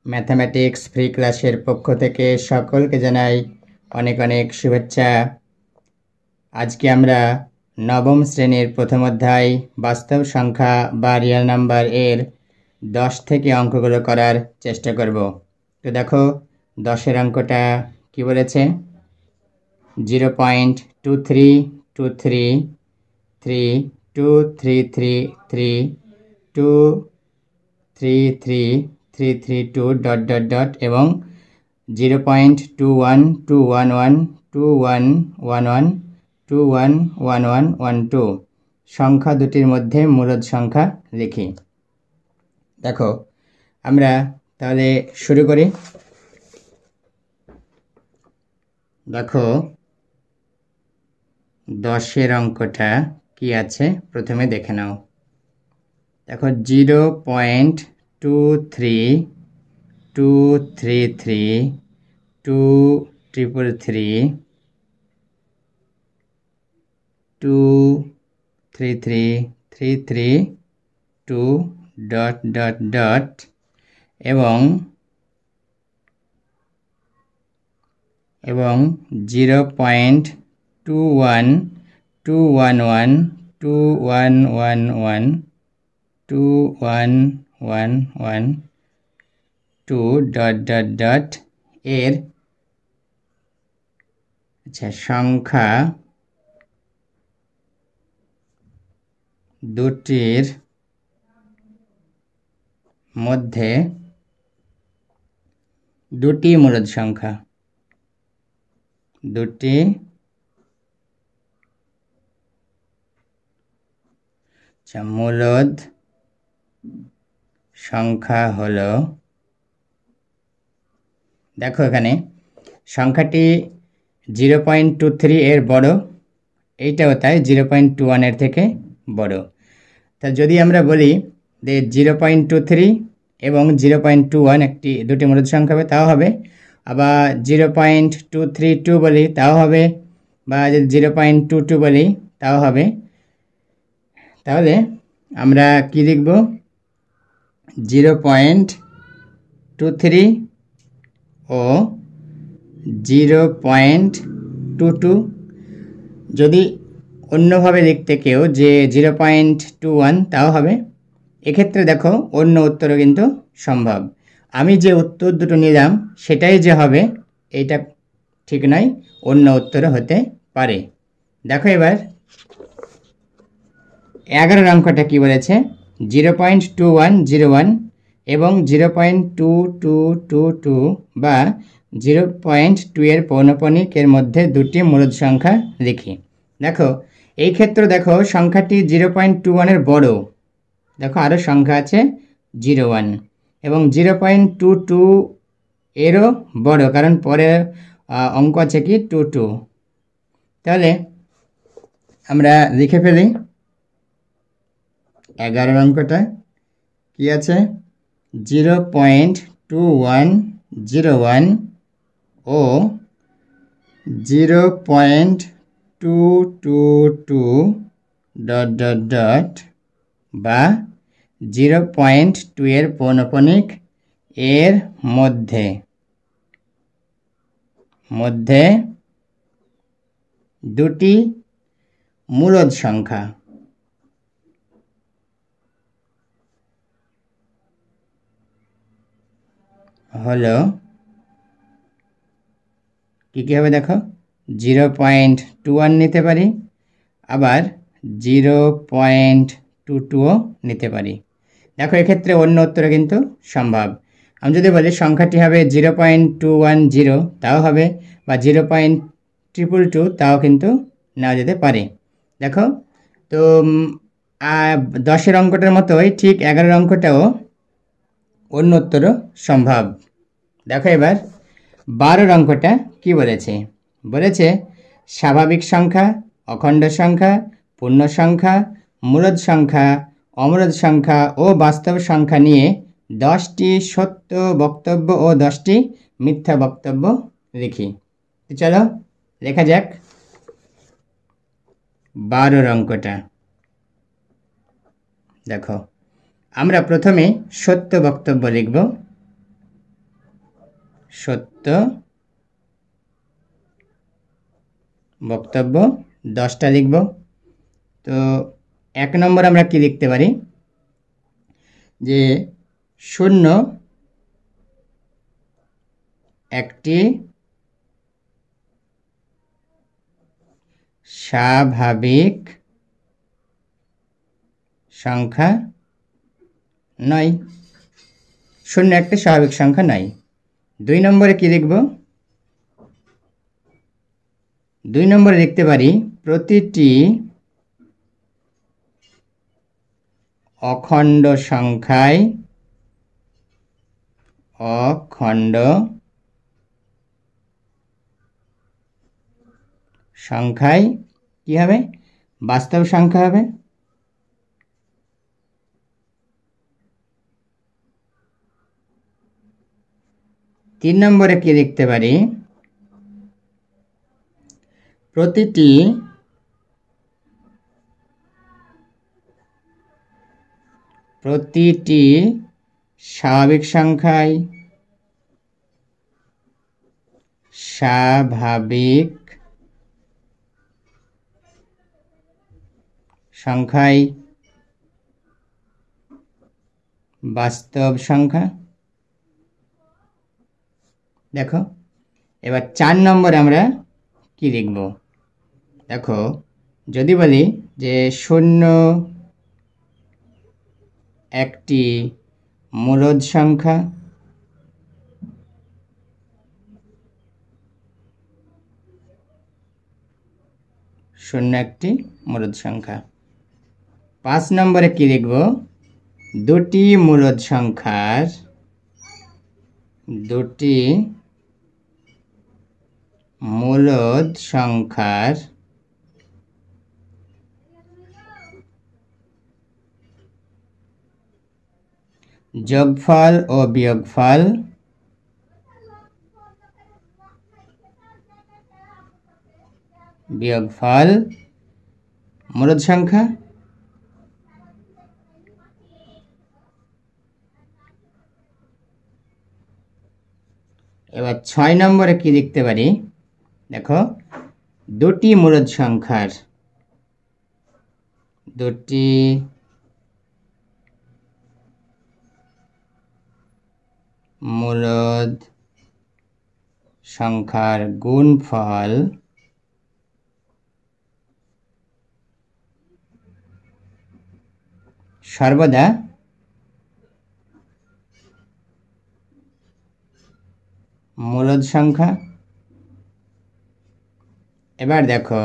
Mathematics free ক্লাসের পক্ষ থেকে সকলকে জানাই অনেক অনেক শুভেচ্ছা। আজকে আমরা নবম শ্রেণীর প্রথম অধ্যায় বাস্তব সংখ্যা বা রিয়েল নাম্বার এর 10 থেকে অঙ্কগুলো করার চেষ্টা করব। তো দেখো 10-এর অঙ্কটা কি বলেছে, 0.2323322333332 এবং 0.212111211112 সংখ্যা দুটির মধ্যে মূলদ সংখ্যা লিখি। দেখো আমরা তাহলে শুরু করি। দেখো 10-এর অঙ্কটা কি আছে প্রথমে দেখে নাও। দেখো 0.233323332 এবং 0.2121211112 এর সংখ্যা দুটির মধ্যে দুটি মূলদ সংখ্যা, দুটি মূলদ সংখ্যা হলো, দেখো এখানে সংখ্যাটি 0.23 এর বড়, এইটাও তাই 0.21 এর থেকে বড়। তা যদি আমরা বলি যে 0.23 এবং 0.21 দুটি মূলদ সংখ্যা হবে, তাও হবে। আবার 0.232 বলি তাও হবে, বা যদি 0.22 বলি তাও হবে। তাহলে আমরা কি লিখব, 0.23 ও 0.22। যদি অন্যভাবে লিখতে কেউ যে 0.21 তাও হবে। এক্ষেত্রে দেখো অন্য উত্তরও কিন্তু সম্ভব। আমি যে উত্তর দুটো নিলাম সেটাই যে হবে এইটা ঠিক নয়, অন্য উত্তরও হতে পারে। দেখো এবার 11-এর অঙ্কটা কি বলেছে, 0.2101 এবং 0.2222 বা 0.2 এর পৌনঃপুনিক এর মধ্যে দুটি মূলদ সংখ্যা লিখি। দেখো এই ক্ষেত্রে দেখো সংখ্যাটি 0.21 এর বড়, দেখো আরও সংখ্যা আছে 01, এবং 0.22 এরও বড়, কারণ পরে অঙ্ক আছে কি 22। তাহলে আমরা লিখে ফেলি 11-এর অঙ্কটা কি আছে, 0.2101 ও 0.222 বা 0.2 এর পৌনঃপুনিক এর মধ্যে দুটি মূলদ সংখ্যা হলো কি কি হবে, দেখো 0.21 নিতে পারি, আবার 0.22ও নিতে পারি। দেখো এক্ষেত্রে অন্য উত্তর কিন্তু সম্ভব। আমি যদি বলি সংখ্যাটি হবে 0.210 তাও হবে, বা 0.222 তাও কিন্তু নেওয়া যেতে পারে। দেখো তো 10-এর অঙ্কটার মতোই ঠিক 11-এর অঙ্কটাও অন্য উত্তরও সম্ভব। দেখো এবার 12-এর অঙ্কটা কি বলেছে, বলেছে স্বাভাবিক সংখ্যা, অখণ্ড সংখ্যা, পূর্ণ সংখ্যা, মূলদ সংখ্যা, অমূলদ সংখ্যা ও বাস্তব সংখ্যা নিয়ে 10টি সত্য বক্তব্য ও 10টি মিথ্যা বক্তব্য লিখি। চলো লেখা যাক 12-এর অঙ্কটা। দেখো আমরা প্রথমে সত্য বক্তব্য লিখব। সত্য বক্তব্য 10টা লিখব। তো 1 নম্বর আমরা কি লিখতে পারি যে 0 একটি স্বাভাবিক সংখ্যা নয়। 0 একটি স্বাভাবিক সংখ্যা নয়। 2 নম্বরে কি লিখব? 2 নম্বরে লিখতে পারি প্রতিটি অখণ্ড সংখ্যায় কি হবে? বাস্তব সংখ্যা হবে। 3 নম্বরে কি লিখতে পারি? প্রতিটি স্বাভাবিক সংখ্যায় বাস্তব সংখ্যা। দেখো এবার 4 নম্বরে আমরা কি লিখব? দেখো যদি বলি যে 0 একটি মূলদ সংখ্যা, 0 একটি মূলদ সংখ্যা। 5 নম্বরে কি লিখব? দুটি মূলদ সংখ্যার যোগফল ও বিয়োগফল মূলদ সংখ্যা। এবার 6 নম্বরে কি লিখতে পারি? দেখো দুটি মূলদ সংখ্যার গুণফল সর্বদা মূলদ সংখ্যা। এবার দেখো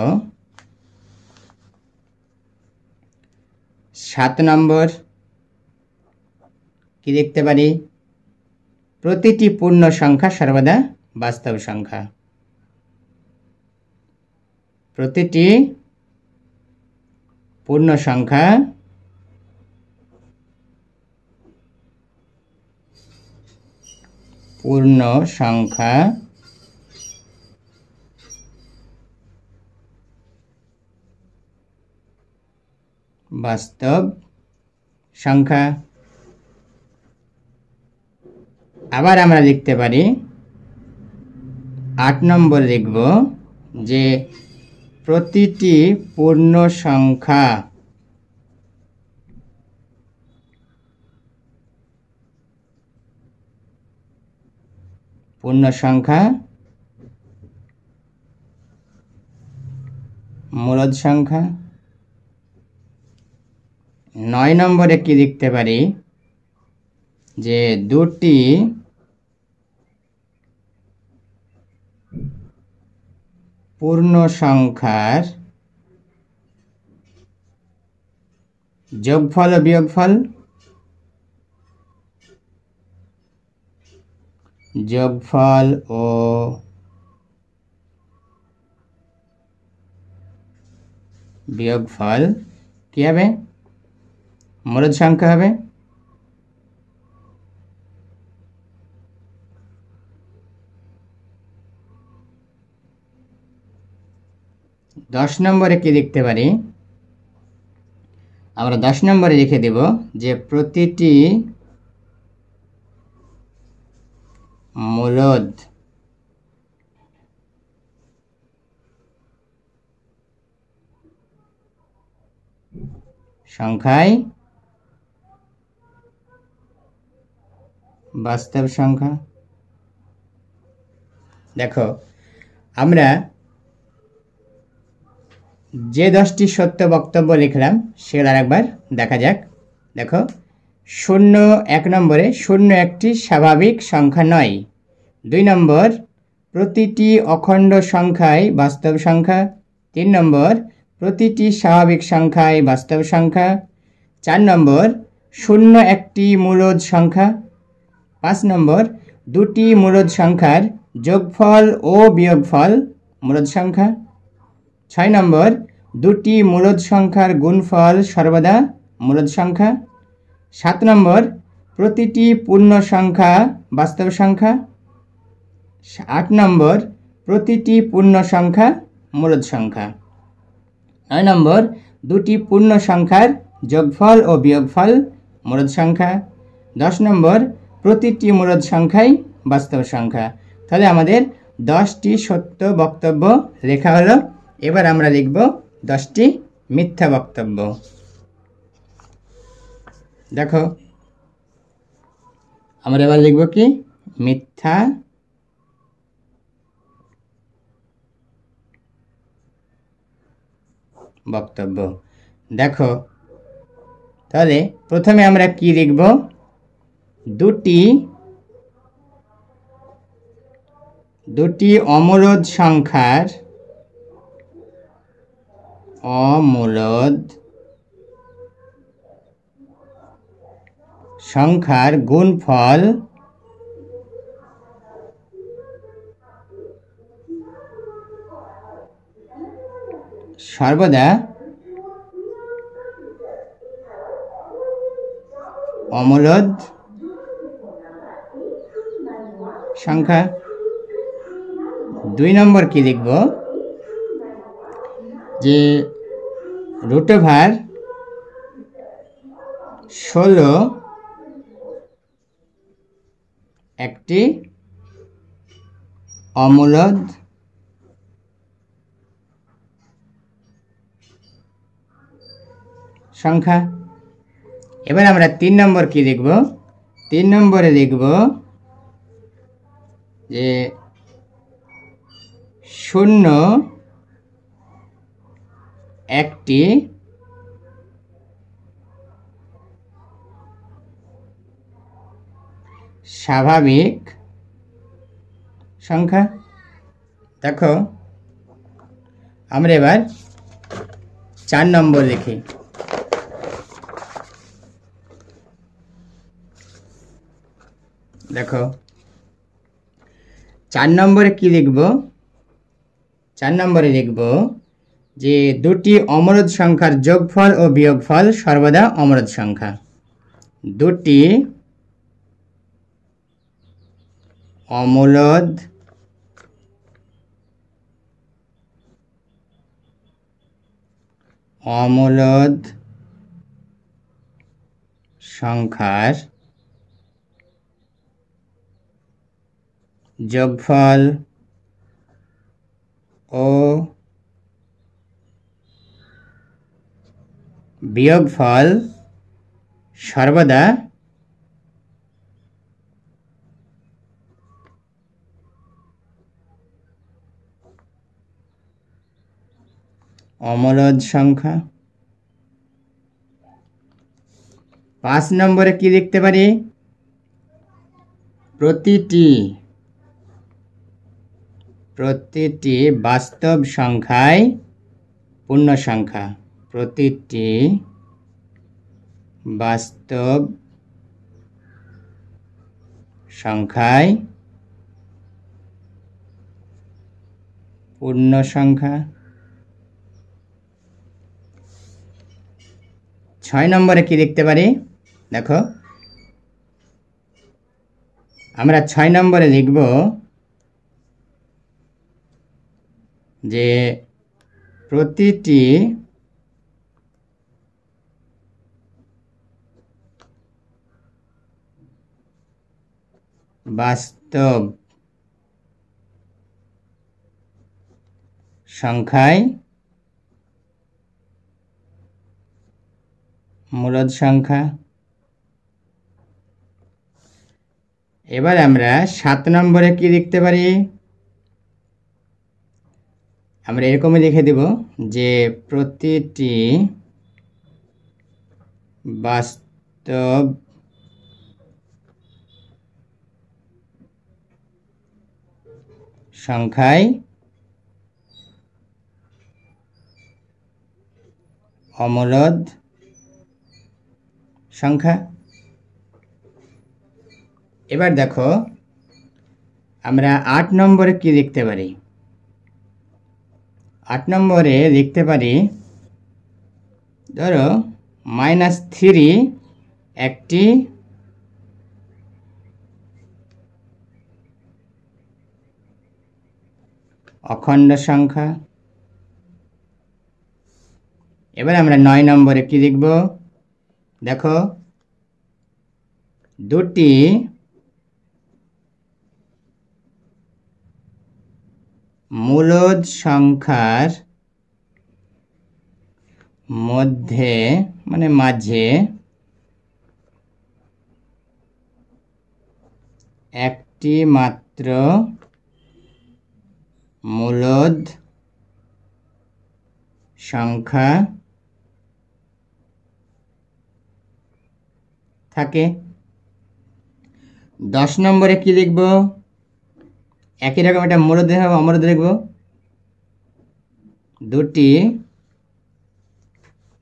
7 নম্বর কি লিখতে পারি? প্রতিটি পূর্ণ সংখ্যা সর্বদা বাস্তব সংখ্যা। প্রতিটি পূর্ণ সংখ্যা বাস্তব সংখ্যা। আবার আমরা লিখতে পারি 8 নম্বর লিখব যে প্রতিটি পূর্ণ সংখ্যা মূলদ সংখ্যা। 9 নম্বরে কি লিখতে পারি? যে দুটি পূর্ণ সংখ্যার যোগফল ও বিয়োগফল কি হবে? মূলদ সংখ্যা হবে। 10 নম্বরে কি লিখতে পারি? আমরা 10 নম্বরে লিখে দেব যে প্রতিটি মূলদ সংখ্যায় বাস্তব সংখ্যা। দেখো আমরা যে 10টি সত্য বক্তব্য লিখলাম সেগুলো আরেকবার দেখা যাক। দেখো 1 নম্বরে 0 একটি স্বাভাবিক সংখ্যা নয়। 2 নম্বর প্রতিটি অখণ্ড সংখ্যায় বাস্তব সংখ্যা। 3 নম্বর প্রতিটি স্বাভাবিক সংখ্যায় বাস্তব সংখ্যা। 4 নম্বর 0 একটি মূলদ সংখ্যা। 5 নম্বর দুটি মূলদ সংখ্যার যোগফল ও বিয়োগফল মূলদ সংখ্যা। 6 নম্বর দুটি মূলদ সংখ্যার গুণফল সর্বদা মূলদ সংখ্যা। 7 নম্বর প্রতিটি পূর্ণ সংখ্যা বাস্তব সংখ্যা। 8 নম্বর প্রতিটি পূর্ণ সংখ্যা মূলদ সংখ্যা। 9 নম্বর দুটি পূর্ণ সংখ্যার যোগফল ও বিয়োগফল মূলদ সংখ্যা। 10 নম্বর প্রতিটি মূলদ সংখ্যাই বাস্তব সংখ্যা। তাহলে আমাদের 10টি সত্য বক্তব্য লেখা হলো। এবার আমরা লিখব 10টি মিথ্যা বক্তব্য। দেখো আমরা এবার লিখব কি মিথ্যা বক্তব্য। দেখো তাহলে প্রথমে আমরা কি লিখব, দুটি অমূলদ সংখ্যার গুণফল সর্বদা অমূলদ সংখ্যা। 2 নম্বর কি লিখব, যে √16 একটি অমূলদ সংখ্যা। এবার আমরা 3 নম্বর কি লিখব, 3 নম্বরে লিখব যে 0 একটি স্বাভাবিক সংখ্যা। দেখো আমরা এবার 4 নম্বর লিখি। দেখো 4 নম্বরে কি লিখব, 4 নম্বরে লিখব যে দুটি অমূলদ সংখ্যার যোগফল ও বিয়োগফল সর্বদা অমূলদ সংখ্যা। দুটি অমূলদ সংখ্যার যোগফল ও বিয়োগফল সর্বদা অমূলদ সংখ্যা। 5 নম্বরে কি লিখতে পারি, প্রতিটি বাস্তব সংখ্যায় পূর্ণ সংখ্যা। প্রতিটি বাস্তব সংখ্যায় পূর্ণ সংখ্যা। 6 নম্বরে কি লিখতে পারি, দেখো আমরা 6 নম্বরে লিখব যে প্রতিটি বাস্তব বাস্তব সংখ্যায় মূলদ সংখ্যা। এবার আমরা 7 নম্বরে কি লিখতে পারি? আমরা এরকমই লিখে দেব যে প্রতিটি বাস্তব সংখ্যায় অমূলদ সংখ্যা। এবার দেখো আমরা 8 নম্বরে কি লিখতে পারি? 8 নম্বরে লিখতে পারি, ধরো -3 একটি অখণ্ড সংখ্যা। এবার আমরা 9 নম্বরে কি লিখব? দেখো দুটি মূলদ সংখ্যার মধ্যে মানে মাঝে একটি মাত্র মূলদ সংখ্যা থাকে। 10 নম্বরে কি লিখব? একই রকম একটা মূলদ হবে, অমূলদ লিখব।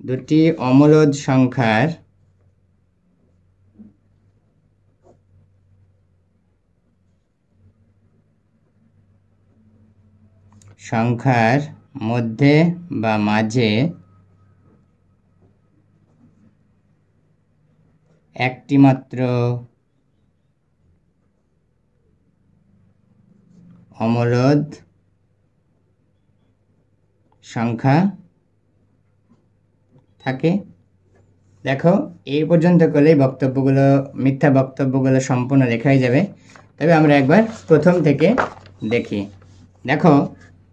দুটি অমূলদ সংখ্যার মধ্যে বা মাঝে একটি মাত্র অমূলদ সংখ্যা থাকে। দেখো এই পর্যন্ত করলেই বক্তব্যগুলো, মিথ্যা বক্তব্যগুলো সম্পূর্ণ লেখাই যাবে। তবে আমরা একবার প্রথম থেকে দেখি। দেখো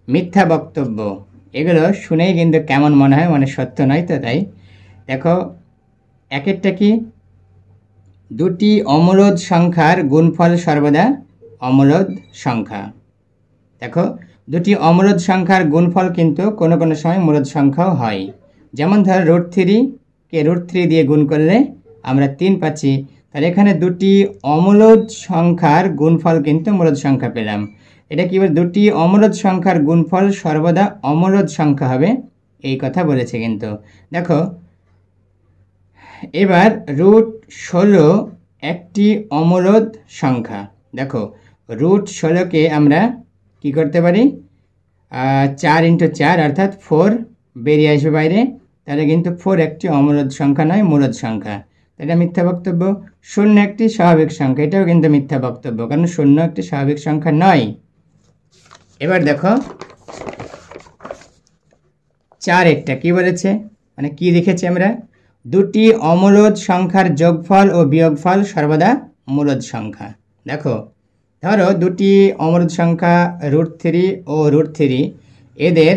মিথ্যা বক্তব্য এগুলো শুনেই কিন্তু কেমন মনে হয়, মানে সত্য নয় তো, তাই দেখো এক একটা কি, দুটি অমূলদ সংখ্যার গুণফল সর্বদা অমূলদ সংখ্যা। দেখো দুটি অমূলদ সংখ্যার গুণফল কিন্তু কোনো কোনো সময় মূলদ সংখ্যাও হয়। যেমন ধর √3 কে √3 দিয়ে গুণ করলে আমরা 3 পাচ্ছি, তাহলে এখানে দুটি অমূলদ সংখ্যার গুণফল কিন্তু মূলদ সংখ্যা পেলাম। এটা কি বলে? দুটি অমূলদ সংখ্যার গুণফল সর্বদা অমূলদ সংখ্যা হবে, এই কথা বলেছে কিন্তু। দেখো এবার √16 একটি অমূলদ সংখ্যা। দেখো √16কে আমরা কি করতে পারি? 4 × 4 অর্থাৎ 4 বেরিয়ে আসবে বাইরে, তাহলে কিন্তু 4 একটি অমূলদ সংখ্যা নয়, মূলদ সংখ্যা। এটা মিথ্যা বক্তব্য। 0 একটি স্বাভাবিক সংখ্যা, এটাও কিন্তু মিথ্যা বক্তব্য, কারণ 0 একটি স্বাভাবিক সংখ্যা নয়। এবার দেখো 4 একটা কি বলেছে, মানে কি লিখেছি আমরা? দুটি অমূলদ সংখ্যার যোগফল ও বিয়োগফল সর্বদা মূলদ সংখ্যা। দেখো ধরো দুটি অমূলদ সংখ্যা √3 ও √3, এদের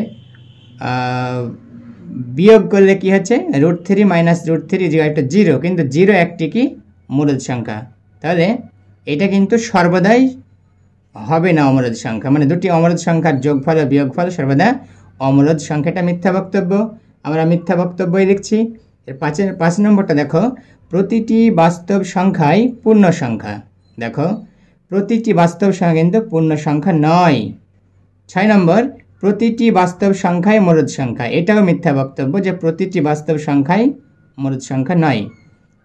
বিয়োগ করলে কি হচ্ছে? √3 - √3 0, কিন্তু 0 একটি কি মূলদ সংখ্যা, তাহলে এটা কিন্তু সর্বদাই হবে না অমূলদ সংখ্যা, মানে দুটি অমূলদ সংখ্যার যোগফল ও বিয়োগফল সর্বদা অমূলদ সংখ্যাটা মিথ্যা বক্তব্য। আমরা মিথ্যা বক্তব্যই লিখছি। এর 5 নম্বরটা দেখো, প্রতিটি বাস্তব সংখ্যাই পূর্ণ সংখ্যা। দেখো প্রতিটি বাস্তব সংখ্যা কিন্তু পূর্ণ সংখ্যা নয়। 6 নম্বর, প্রতিটি বাস্তব সংখ্যাই মূলদ সংখ্যা। এটাও মিথ্যা বক্তব্য যে প্রতিটি বাস্তব সংখ্যাই মূলদ সংখ্যা নয়।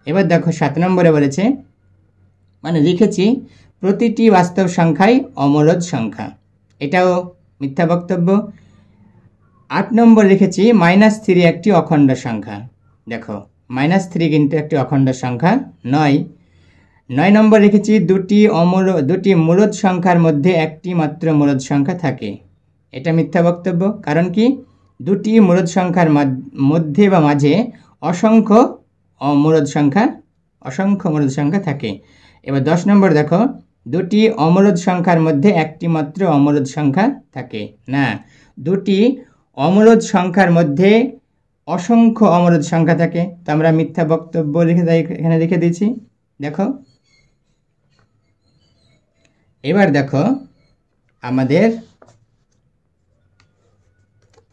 এবার দেখো 7 নম্বরে বলেছে, মানে লিখেছি প্রতিটি বাস্তব সংখ্যাই অমূলদ সংখ্যা, এটাও মিথ্যা বক্তব্য। 8 নম্বর লিখেছি -3 একটি অখণ্ড সংখ্যা। দেখো -3 কিন্তু একটি অখণ্ড সংখ্যা নয়। 9 নম্বর লিখেছি দুটি মূলদ সংখ্যার মধ্যে একটি মাত্র মূলদ সংখ্যা থাকে। এটা মিথ্যা বক্তব্য, কারণ কি? দুটি মূলদ সংখ্যার মধ্যে বা মাঝে অসংখ্য মূলদ সংখ্যা থাকে। এবার 10 নম্বর দেখো, দুটি অমরজ সংখ্যার মধ্যে একটি মাত্র অমরজ সংখ্যা থাকে না, দুটি অমরজ সংখ্যার মধ্যে অসংখ্য অমরজ সংখ্যা থাকে। তো আমরা মিথ্যা বক্তব্য এখানে লিখে দিয়েছি। দেখো এবার দেখো আমাদের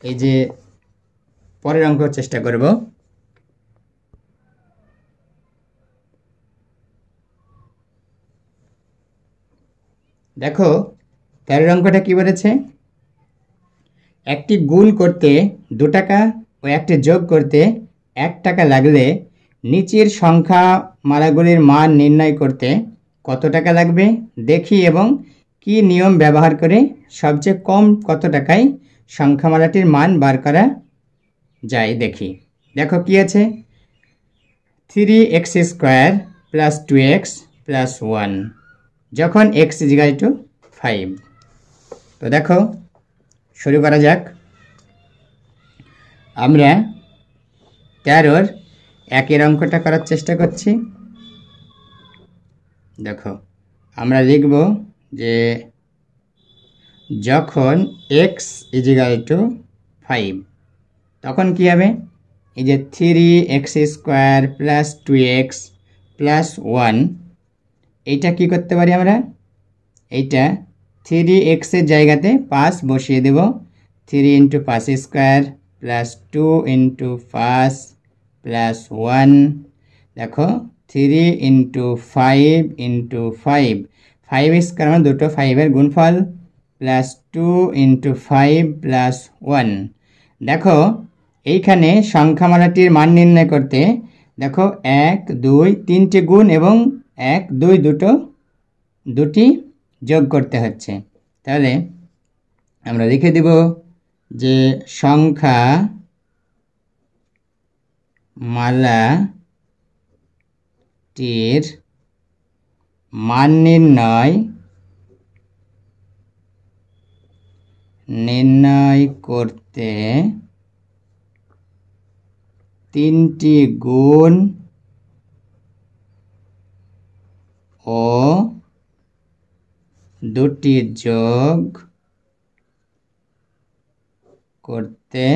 এই যে পরের অঙ্ক চেষ্টা করব। দেখো 13 অঙ্কটা কি বলেছে, একটি গুণ করতে 2 টাকা ও একটি যোগ করতে 1 টাকা লাগলে নিচের সংখ্যা মালাগুলির মান নির্ণয় করতে কত টাকা লাগবে দেখি এবং কি নিয়ম ব্যবহার করে সবচেয়ে কম কত টাকায় সংখ্যামালাটির মান বার করা যায় দেখি। দেখো কি আছে, 3x square plus 2x plus 1 যখন x = 5। তো দেখো শুরু করা যাক। আমরা 13-র একের অঙ্কটা করার চেষ্টা করছি। দেখো আমরা লিখব যে যখন x = 5 তখন কি হবে, এই যে 3x square plus 2x plus 1 এইটা কি করতে পারি আমরা, এইটা 3x এর জায়গাতে 5 বসিয়ে দেব। 3 × 5 স্কোয়ার প্লাস 2 × 5 প্লাস 1। দেখো 3 × 5 × 5, 5 স্কোয়ার মানে দুটো 5-এর গুণফল প্লাস 2 × 5 প্লাস 1। দেখো এইখানে সংখ্যামালাটির মান নির্ণয় করতে দেখো 1 2 তিনটে গুণ এবং 1 2 দুটি যোগ করতে হচ্ছে। তাহলে আমরা লিখে দিব যে সংখ্যা মালাটির মান নির্ণয় করতে 3টি গুণ ও 2টি যোগ করতে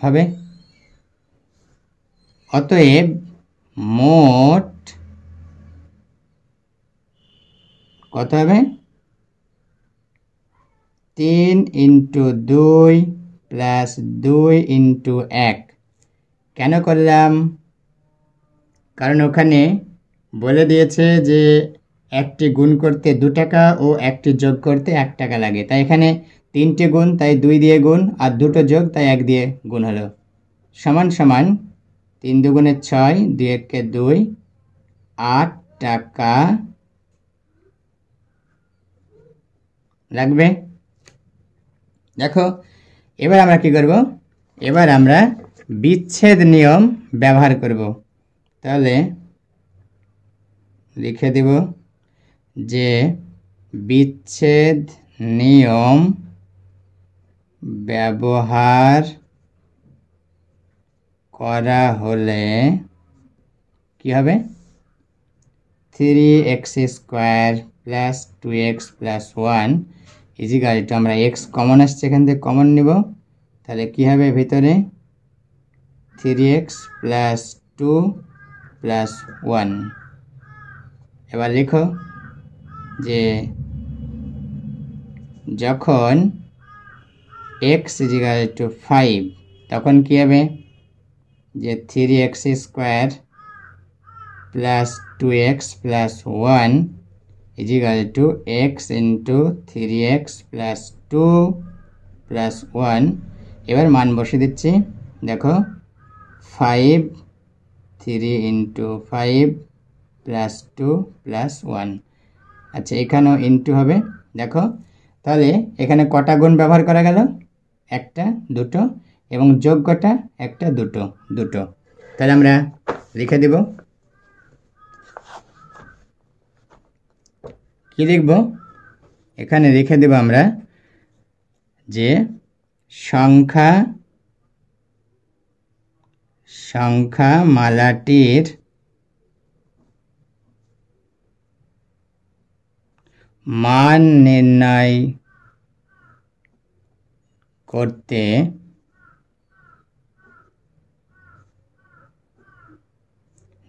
হবে। অতএব মোট কত হবে, 3 × 2 প্লাস 2 × 1। কেন করলাম, কারণ ওখানে বলে দিয়েছে যে একটি গুণ করতে 2 টাকা ও একটি যোগ করতে 1 টাকা লাগে, তাই এখানে 3টে গুণ তাই 2 দিয়ে গুণ আর 2টো যোগ তাই 1 দিয়ে গুণ হলো। সমান সমান 3 × 2 = 6, 2 × 1 = 2, 8 টাকা লাগবে। দেখো এবার আমরা কি করব, এবার আমরা বিচ্ছেদ নিয়ম ব্যবহার করব। তাহলে লিখে দেব যে বিচ্ছেদ নিয়ম ব্যবহার করা হলে কি হবে, 3x square plus 2x plus 1 = আমরা x কমন আসছে এখান থেকে কমন নিব, তাহলে কি হবে ভিতরে 3x প্লাস 2 প্লাস 1। এবার লিখো যে যখন x = 5 তখন কি হবে, যে 3x square plus 2x plus 1 = x × 3x plus 2 plus 1। এবার মান বসিয়ে দিচ্ছি। দেখো 5 3 × 5 প্লাস 2 প্লাস 1। আচ্ছা এখানেও ইনটু হবে। দেখো তাহলে এখানে কটা গুণ ব্যবহার করা গেল, 1টা 2টো এবং যোগ কটা 1টা 2টো। তাহলে আমরা লিখে দেব, কি লিখব, এখানে লিখে দেব আমরা যে সংখ্যা মালাটির মান নির্ণয় করতে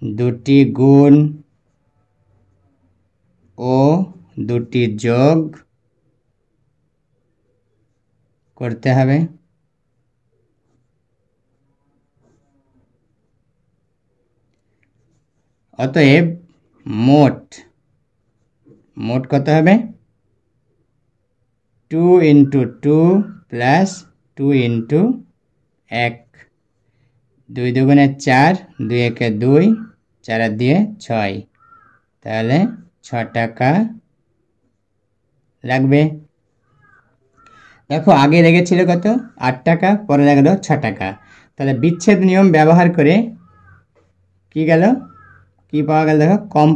দুটি গুণ ও দুটি যোগ করতে হবে। অতএব মোট কত হবে? 2 × 2 প্লাস 2 × 1, 2 দুগুণে 4, 2 একে 2, 4 আর 2 6, তাহলে 6 টাকা লাগবে। দেখো আগে লেগেছিল কত? 8 টাকা, পরে লাগলো 6 টাকা। তাহলে বিচ্ছেদ নিয়ম ব্যবহার করে কি গেল, কি পাওয়া গেল? দেখো কম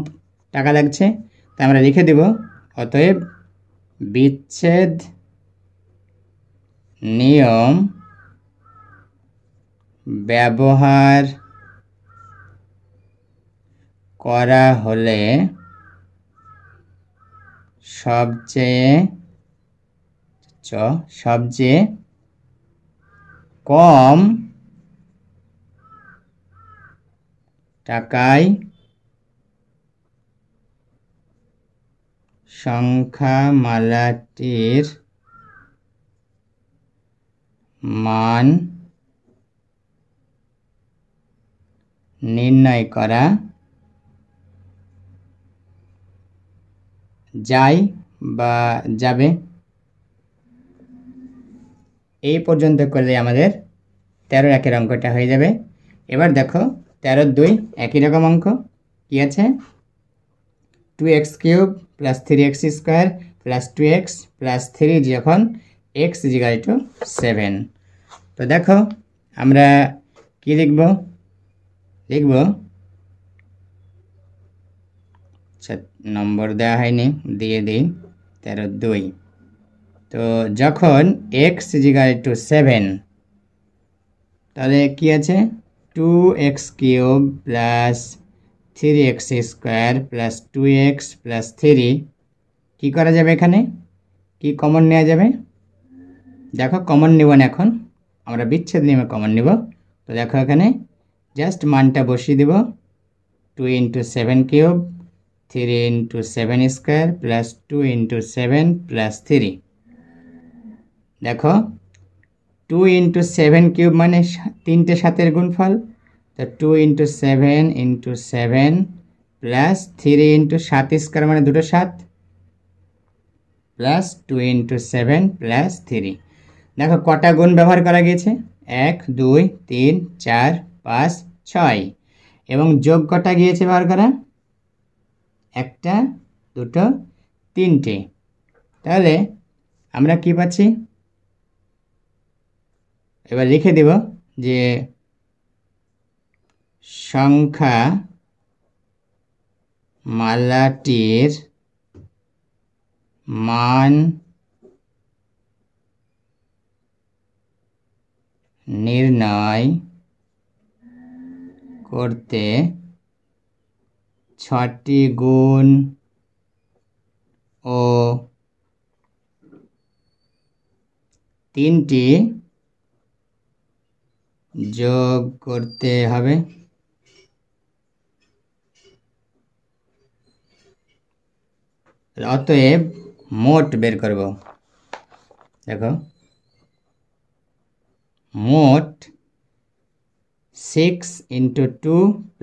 টাকা লাগছে, তাই আমরা লিখে দেব অতএব বিচ্ছেদ নিয়ম ব্যবহার করা হলে সবচেয়ে কম টাকায় সংখ্যামালাটির মান নির্ণয় করা যায় বা যাবে। এই পর্যন্ত করলে আমাদের 13 একের অঙ্কটা হয়ে যাবে। এবার দেখো 13 2 একই রকম অঙ্ক কি আছে? 2x³ + 3x² + 2x + 3 যখন x = 7। তো দেখো আমরা কি লিখব? নম্বর দেওয়া হয়নি, দিয়ে দিই 13 2। তো যখন x = 7, তাহলে কি আছে? 2x³ + 3x² + 2x + 3 কি করা যাবে? এখানে কি কমন নেওয়া যাবে? দেখো কমন নিব না, এখন আমরা বিচ্ছেদ নিয়মে কমন নিব। তো দেখো এখানে জাস্ট মানটা বসিয়ে দিব, 2 × 7³ 3 × 7² + 2 × 7 + 3। দেখো 2 × 7³ মানে 3টে 7-এর গুণফল। তো 2 × 7 × 7 + 3 × 7² মানে 2টো 7 + 2 × 7 + 3। দেখো কটা গুণ ব্যবহার করা গিয়েছে? 1 2 3 4 5 6, এবং যোগ কটা গিয়েছে ব্যবহার করা? 1টা 2টো 3টে। তাহলে আমরা কি পাচ্ছি? এবার লিখে দেব যে সংখ্যামালাটির মান নির্ণয় করতে 6টি গুণ ও 3টি যোগ করতে হবে। অতএব মোট বের করব। দেখো মোট 6 × 2 +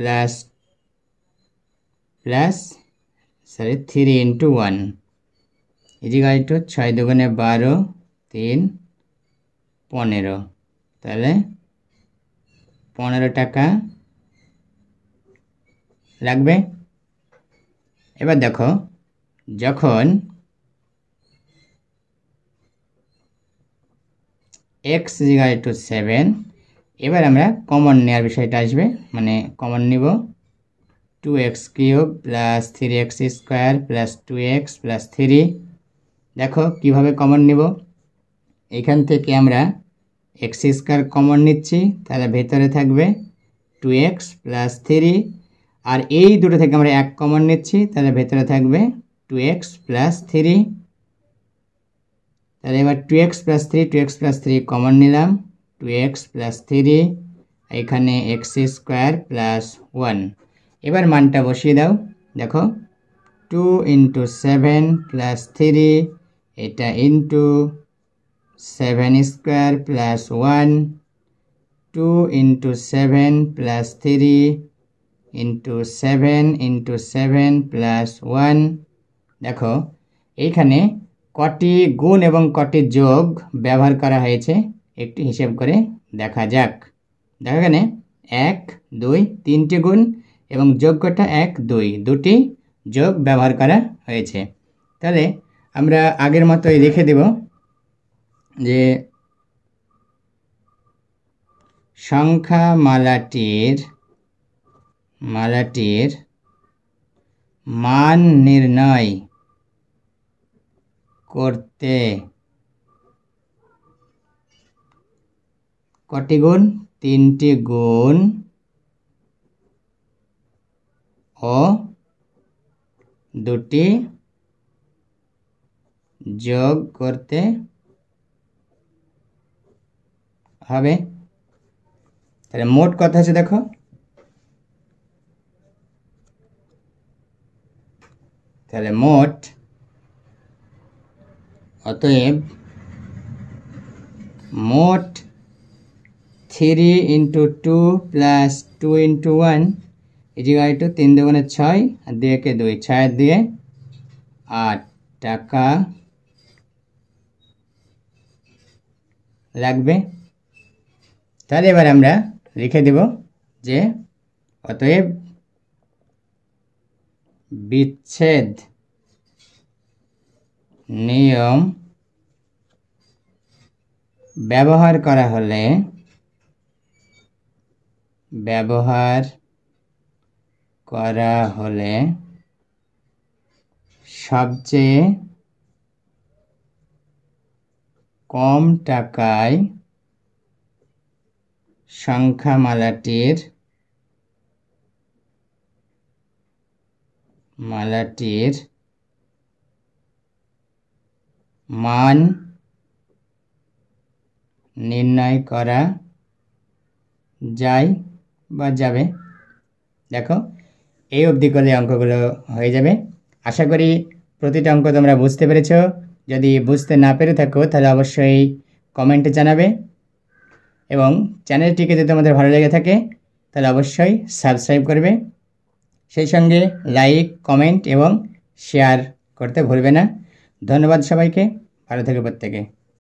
3 × 1 = 6 দুগুণে 12 3 15, তাহলে 15 টাকা লাগবে। এবার দেখো যখন x = 7, এবার আমরা কমন নেওয়ার বিষয়টা আসবে, মানে কমন নিব 2x³ + 3x² + 2x + 3। দেখো কিভাবে কমন নিব? এখান থেকে আমরা x² কমন নিচ্ছি, তাহলে ভেতরে থাকবে 2x + 3, আর এই দুটো থেকে আমরা 1 কমন নিচ্ছি, তাহলে ভেতরে থাকবে 2x প্লাস 3। তাহলে এবার 2x প্লাস 3 কমন নিলাম, 2x প্লাস 3, এখানে x স্কোয়ার প্লাস 1। এবার মানটা বসিয়ে দাও। দেখো 2 ইন্টু 7 প্লাস 3, এটা into 7 square plus 1, 2 into 7 plus 3 into 7 plus 1। দেখো এইখানে কটি গুণ এবং কটি যোগ ব্যবহার করা হয়েছে একটু হিসেব করে দেখা যাক। দেখো এখানে 1 2 3টে গুণ এবং যোগ্যটা 1 2, দুটি যোগ ব্যবহার করা হয়েছে। তাহলে আমরা আগের মতোই লিখে দেব যে সংখ্যা মালাটির মান নির্ণয় করতে কটি গুণ? 3টি গুণ ও 2টি যোগ করতে হবে। তাহলে মোট কথা আছে দেখো, তাহলে অতএব মোট 3 into 2 plus 2 into 1 is equal to 3 দুগুণে 6 আর 2 একে 2, 6 দিয়ে 8 টাকা লাগবে। তাহলে এবার আমরা লিখে দেব যে অতএব বিচ্ছেদ নিয়ম ব্যবহার করা হলে সবচেয়ে কম টাকায় সংখ্যামালাটির মান নির্ণয় করা যায় বা যাবে। দেখো এই অবধি করলে অঙ্কগুলো হয়ে যাবে। আশা করি প্রতিটা অঙ্ক তোমরা বুঝতে পেরেছ। যদি বুঝতে না পেরে থাকো তাহলে অবশ্যই কমেন্টে জানাবে, এবং চ্যানেলটিকে যদি তোমাদের ভালো লেগে থাকে তাহলে অবশ্যই সাবস্ক্রাইব করবে, সেই সঙ্গে লাইক কমেন্ট এবং শেয়ার করতে ভুলবে না। ধন্যবাদ সবাইকে, ভালো থেকো প্রত্যেকে।